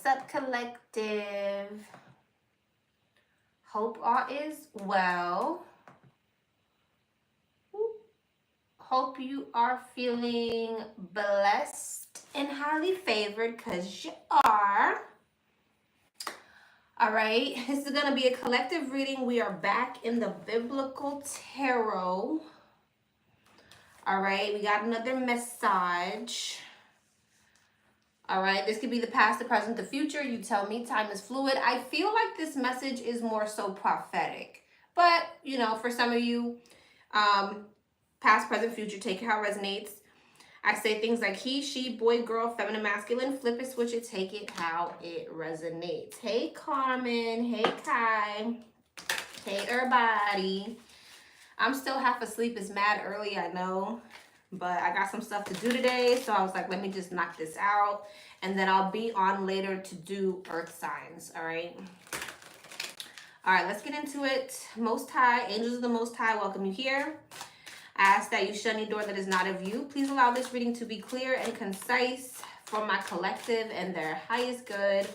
up, collective? Hope all is well. Hope you are feeling blessed and highly favored, because you are. All right, this is going to be a collective reading. We are back in the biblical tarot. All right, we got another message. All right, this could be the past, the present, the future. You tell me, time is fluid. I feel like this message is more so prophetic. But, you know, for some of you, past, present, future, take it how it resonates. I say things like he, she, boy, girl, feminine, masculine, flip it, switch it, take it how it resonates. Hey, Carmen. Hey, Kai. Hey, everybody. I'm still half asleep. It's mad early, I know. But I got some stuff to do today, so I was like, let me just knock this out. And then I'll be on later to do earth signs, all right? All right, let's get into it. Most High, angels of the Most High, welcome you here. I ask that you shut any door that is not of you. Please allow this reading to be clear and concise for my collective and their highest good.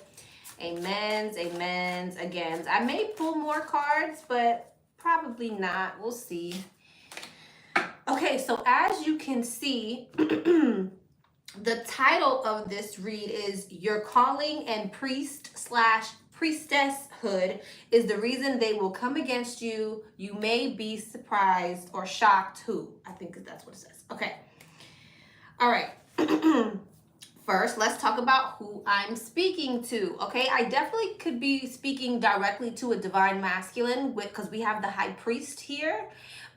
Amens, amens, agains. I may pull more cards, but probably not. We'll see. Okay, so as you can see, the title of this read is Your Calling and Priest/Priestesshood is the reason they will come against you. You may be surprised or shocked who. I think that's what it says. Okay. All right. First, let's talk about who I'm speaking to. Okay, I definitely could be speaking directly to a divine masculine because we have the high priest here.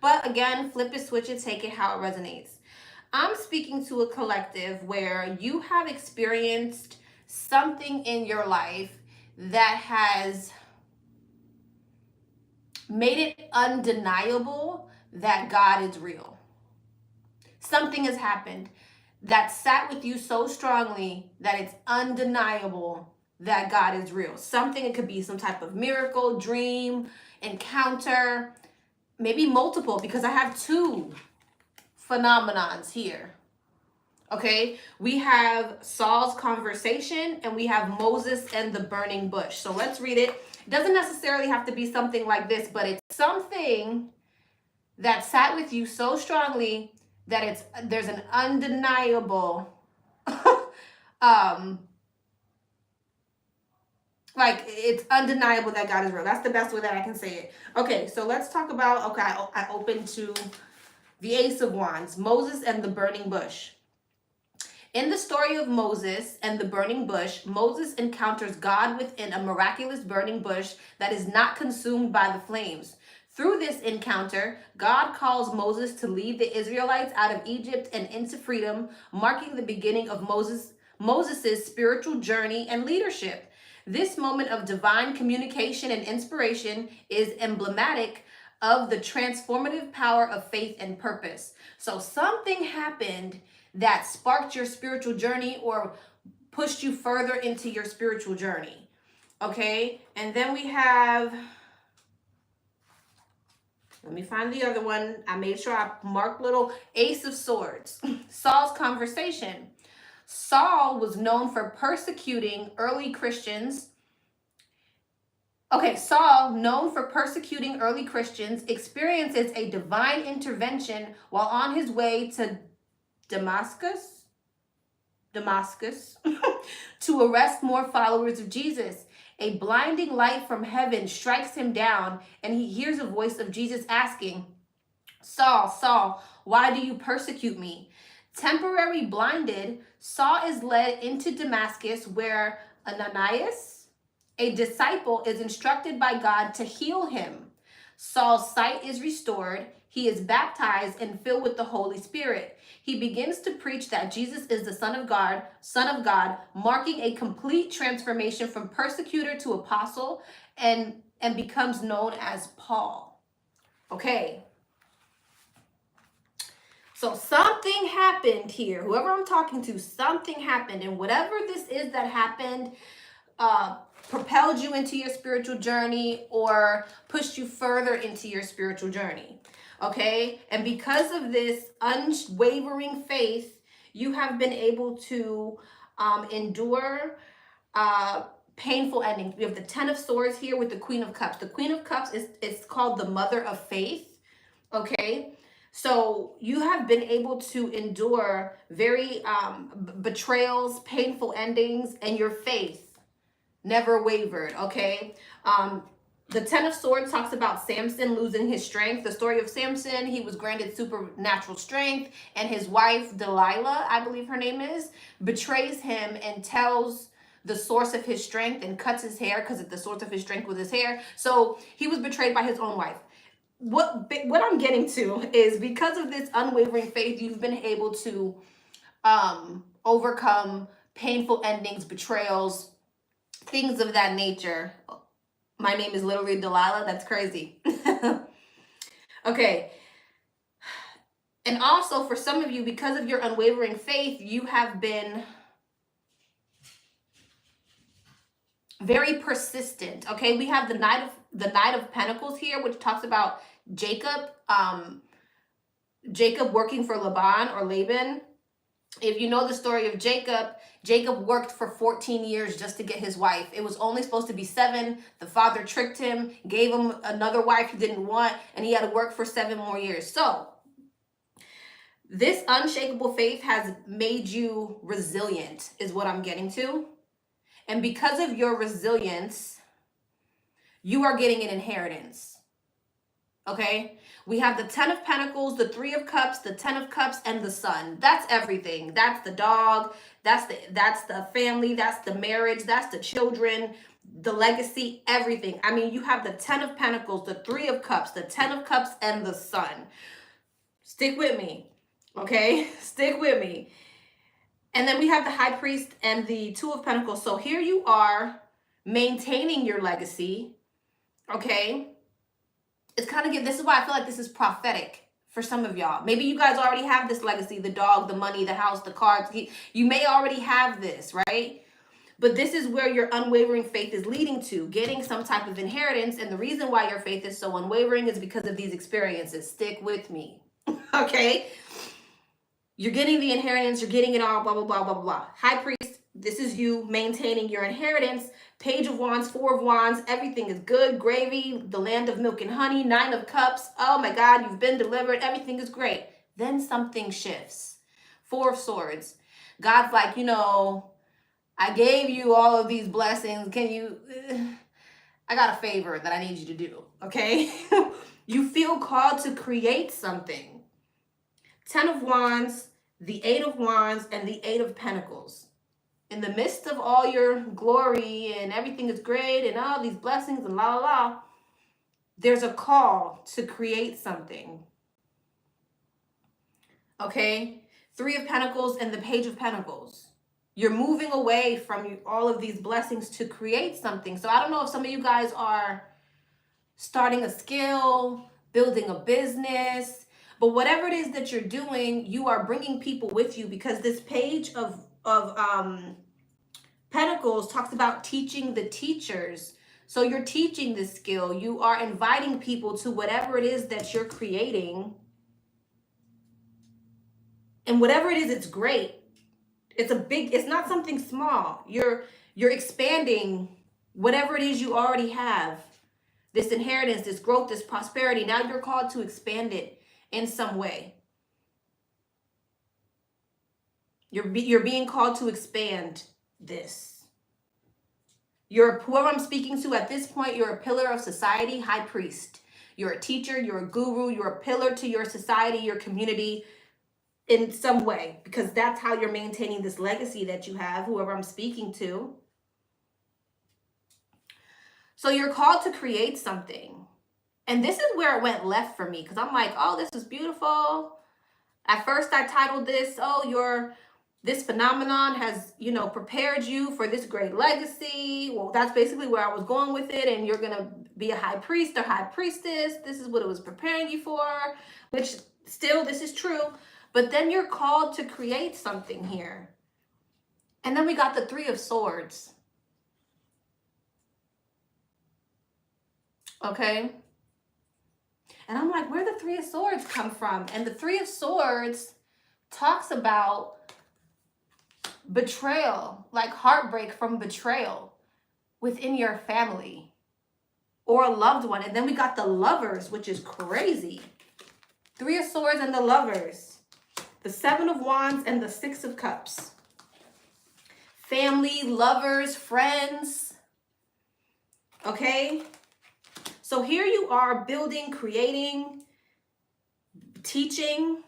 But again, flip it, switch it, take it how it resonates. I'm speaking to a collective where you have experienced something in your life that has made it undeniable that God is real. Something has happened that sat with you so strongly that it's undeniable that God is real. Something, it could be some type of miracle, dream, encounter, maybe multiple, because I have two phenomenons here. Okay, we have Saul's conversation and we have Moses and the burning bush. So let's read it. It doesn't necessarily have to be something like this, but it's something that sat with you so strongly that there's an undeniable like it's undeniable that God is real. That's the best way that I can say it. Okay, so let's talk about, okay, I opened to the Ace of Wands, Moses and the burning bush. In the story of Moses and the burning bush, Moses encounters God within a miraculous burning bush that is not consumed by the flames. Through this encounter, God calls Moses to lead the Israelites out of Egypt and into freedom, marking the beginning of Moses's spiritual journey and leadership. This moment of divine communication and inspiration is emblematic of the transformative power of faith and purpose. So something happened that sparked your spiritual journey or pushed you further into your spiritual journey. Okay, and then we have, let me find the other one. I made sure I marked little Ace of Swords. Saul's conversation. Saul was known for persecuting early Christians. Okay, Saul, known for persecuting early Christians, experiences a divine intervention while on his way to Damascus to arrest more followers of Jesus. A blinding light from heaven strikes him down, and he hears a voice of Jesus asking, Saul, Saul, why do you persecute me? Temporarily blinded, Saul is led into Damascus, where Ananias, a disciple, is instructed by God to heal him. Saul's sight is restored. He is baptized and filled with the Holy Spirit. He begins to preach that Jesus is the Son of God, marking a complete transformation from persecutor to apostle, and becomes known as Paul. Okay. So something happened here. Whoever I'm talking to, something happened. And whatever this is that happened, propelled you into your spiritual journey or pushed you further into your spiritual journey. Okay, and because of this unwavering faith, you have been able to endure painful endings. We have the Ten of Swords here with the Queen of Cups. The Queen of Cups is called the mother of faith. Okay. So you have been able to endure very betrayals, painful endings, and your faith never wavered. Okay. The Ten of Swords talks about Samson losing his strength. The story of Samson, he was granted supernatural strength, and his wife, Delilah, I believe her name is, betrays him and tells the source of his strength and cuts his hair because the source of his strength was his hair. So he was betrayed by his own wife. What I'm getting to is because of this unwavering faith, you've been able to overcome painful endings, betrayals, things of that nature. My name is literally Delilah. That's crazy. Okay. And also for some of you, because of your unwavering faith, you have been very persistent. Okay. We have the Knight of Pentacles here, which talks about Jacob, Jacob working for Laban. If you know the story of Jacob, Jacob worked for 14 years just to get his wife. It was only supposed to be 7. The father tricked him, gave him another wife he didn't want, and he had to work for 7 more years. So this unshakable faith has made you resilient, is what I'm getting to. And because of your resilience, you are getting an inheritance. Okay? We have the Ten of Pentacles, the Three of Cups, the Ten of Cups, and the Sun. That's everything. That's the dog. That's the family. That's the marriage. That's the children, the legacy, everything. I mean, you have the Ten of Pentacles, the Three of Cups, the Ten of Cups, and the Sun. Stick with me, okay? Stick with me. And then we have the High Priest and the Two of Pentacles. So here you are maintaining your legacy, okay? It's kind of, this is why I feel like this is prophetic for some of y'all. Maybe you guys already have this legacy, the dog, the money, the house, the cars. You may already have this, right? But this is where your unwavering faith is leading to, getting some type of inheritance. And the reason why your faith is so unwavering is because of these experiences. Stick with me, okay? You're getting the inheritance. You're getting it all, blah, blah, blah, blah, blah. High Priest, this is you maintaining your inheritance. Page of Wands, Four of Wands, everything is good, gravy, the land of milk and honey, Nine of Cups. Oh my God, you've been delivered. Everything is great. Then something shifts. Four of Swords. God's like, I gave you all of these blessings. I got a favor that I need you to do, okay? You feel called to create something. Ten of Wands, the Eight of Wands, and the Eight of Pentacles. In the midst of all your glory and everything is great and all these blessings and la la la, there's a call to create something. Okay? Three of Pentacles and the Page of Pentacles. You're moving away from all of these blessings to create something. So I don't know if some of you guys are starting a skill, building a business, but whatever it is that you're doing, you are bringing people with you, because this Page of Pentacles talks about teaching the teachers. So you're teaching this skill. You are inviting people to whatever it is that you're creating. And whatever it is, it's great. It's not something small. You're expanding whatever it is you already have. This inheritance, this growth, this prosperity. Now you're called to expand it in some way. You're being called to expand this. Whoever I'm speaking to at this point, you're a pillar of society, High Priest. You're a teacher, you're a guru, you're a pillar to your society, your community in some way, because that's how you're maintaining this legacy that you have, whoever I'm speaking to. So you're called to create something. And this is where it went left for me, because I'm like, oh, this is beautiful. At first I titled this, this phenomenon has, prepared you for this great legacy. Well, that's basically where I was going with it. And you're going to be a high priest or high priestess. This is what it was preparing you for, which still, this is true. But then you're called to create something here. And then we got the Three of Swords. Okay. And I'm like, where did the Three of Swords come from? And the Three of Swords talks about Betrayal, like heartbreak from betrayal within your family or a loved one. And then we got the Lovers, which is crazy. 3 of Swords and the Lovers. The 7 of Wands and the 6 of Cups. Family, lovers, friends. Okay? So here you are building, creating, teaching.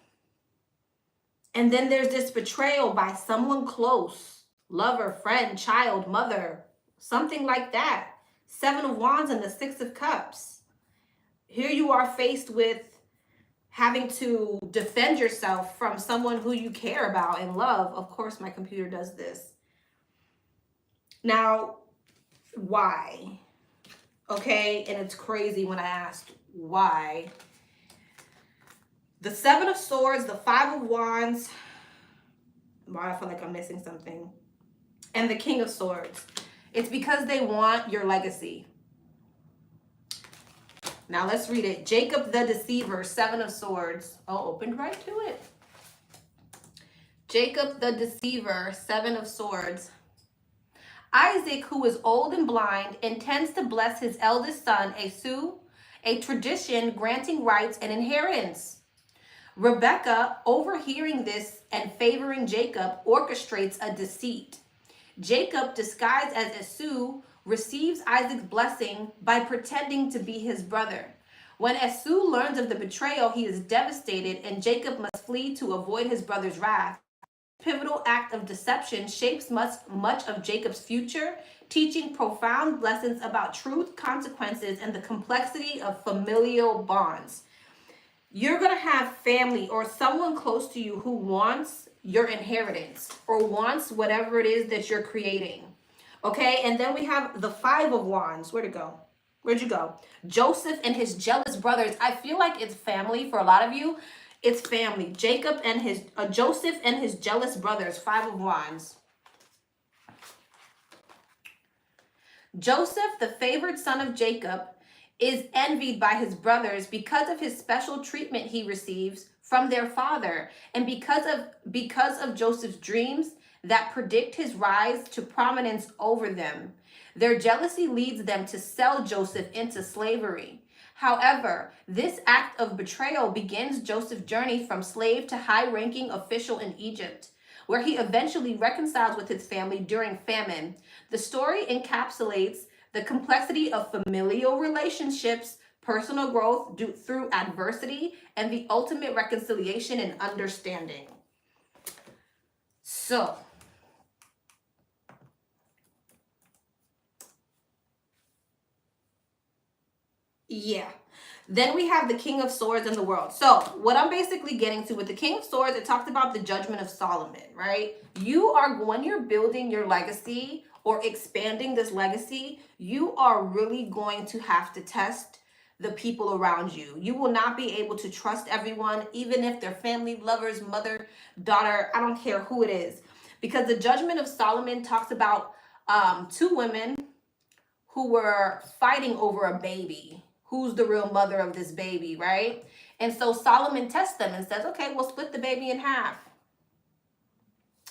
And then there's this betrayal by someone close. Lover, friend, child, mother. Something like that. 7 of Wands and the 6 of Cups. Here you are faced with having to defend yourself from someone who you care about and love. Of course, my computer does this. Now, why? Okay, and it's crazy when I asked why. The 7 of Swords, the 5 of Wands. Why I feel like I'm missing something. And the King of Swords. It's because they want your legacy. Now let's read it. Jacob the Deceiver, 7 of Swords. Oh, opened right to it. Jacob the Deceiver, 7 of Swords. Isaac, who is old and blind, intends to bless his eldest son, Esau, a tradition granting rights and inheritance. Rebekah, overhearing this and favoring Jacob, orchestrates a deceit. Jacob, disguised as Esau, receives Isaac's blessing by pretending to be his brother. When Esau learns of the betrayal, he is devastated, and Jacob must flee to avoid his brother's wrath. This pivotal act of deception shapes much of Jacob's future, teaching profound lessons about truth, consequences, and the complexity of familial bonds. You're going to have family or someone close to you who wants your inheritance or wants whatever it is that you're creating. Okay, and then we have the 5 of Wands. Where'd it go? Where'd you go? Joseph and his jealous brothers. I feel like it's family for a lot of you. It's family. Joseph and his jealous brothers. 5 of Wands. Joseph, the favored son of Jacob, is envied by his brothers because of his special treatment he receives from their father, and because of Joseph's dreams that predict his rise to prominence over them. Their jealousy leads them to sell Joseph into slavery. However, this act of betrayal begins Joseph's journey from slave to high-ranking official in Egypt, where he eventually reconciles with his family during famine. The story encapsulates the complexity of familial relationships, personal growth through adversity, and the ultimate reconciliation and understanding. So, yeah. Then we have the King of Swords in the World. So what I'm basically getting to with the King of Swords, it talked about the judgment of Solomon, right? When you're building your legacy or expanding this legacy, you are really going to have to test the people around you. You will not be able to trust everyone, even if they're family, lovers, mother, daughter, I don't care who it is. Because the judgment of Solomon talks about 2 women who were fighting over a baby. Who's the real mother of this baby, right? And so Solomon tests them and says, okay, we'll split the baby in half.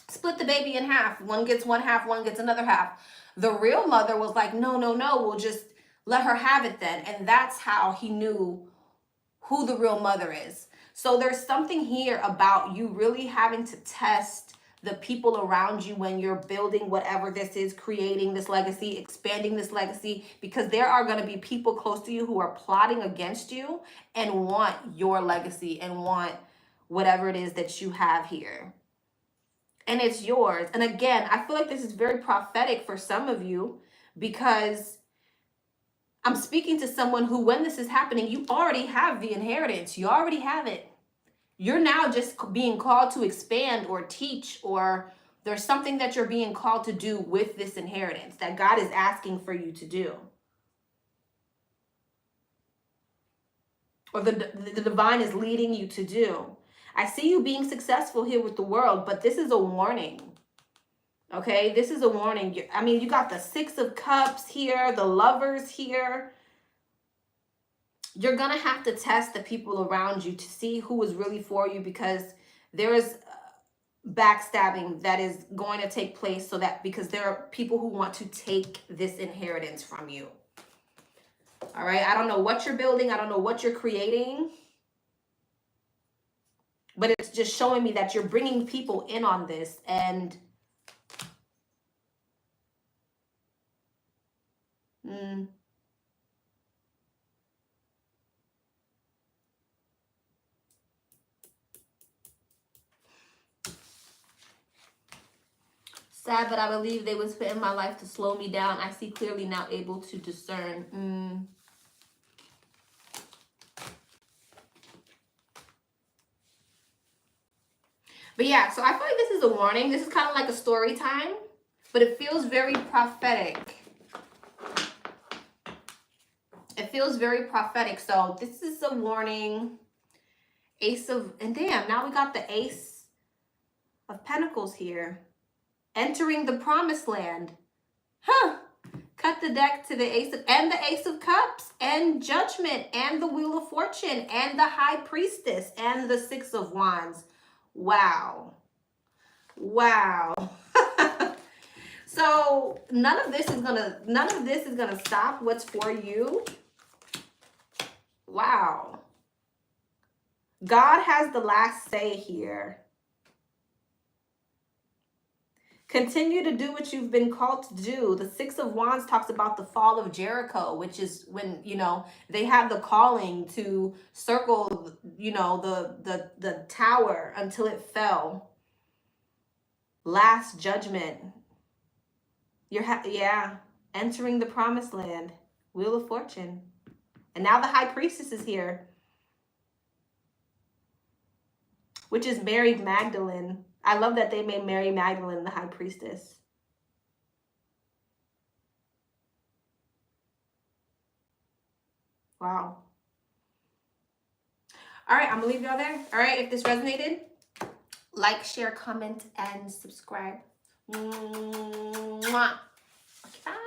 Split the baby in half. One gets one half, one gets another half. The real mother was like, no, we'll just let her have it then. And that's how he knew who the real mother is. So there's something here about you really having to test the people around you when you're building whatever this is, creating this legacy, expanding this legacy, because there are going to be people close to you who are plotting against you and want your legacy and want whatever it is that you have here. And it's yours. And again, I feel like this is very prophetic for some of you because I'm speaking to someone who, when this is happening, you already have the inheritance. You already have it. You're now just being called to expand or teach, or there's something that you're being called to do with this inheritance that God is asking for you to do. Or the divine is leading you to do. I see you being successful here with the world, but this is a warning. Okay, this is a warning. I mean, you got the 6 of Cups here, the Lovers here. You're going to have to test the people around you to see who is really for you, because there is backstabbing that is going to take place, so that because there are people who want to take this inheritance from you. All right. I don't know what you're building. I don't know what you're creating. But it's just showing me that you're bringing people in on this. And sad, but I believe they was put in my life to slow me down. I see clearly now, able to discern. But yeah, so I feel like this is a warning. This is kind of like a story time, but it feels very prophetic. It feels very prophetic. So this is a warning. Ace of, and damn, now we got the Ace of Pentacles here. Entering the promised land. Huh. Cut the deck to the Ace of, and the Ace of Cups, and Judgment, and the Wheel of Fortune, and the High Priestess, and the Six of Wands. Wow. Wow. So none of this is gonna stop what's for you. Wow. God has the last say here. Continue to do what you've been called to do. The Six of Wands talks about the fall of Jericho, which is when, you know, they had the calling to circle, you know, the tower until it fell. Last judgment. Yeah, entering the promised land. Wheel of Fortune. And now the High Priestess is here, which is Mary Magdalene. I love that they made Mary Magdalene the High Priestess. Wow. All right, I'm going to leave y'all there. All right, if this resonated, like, share, comment, and subscribe. Mwah. Okay, bye.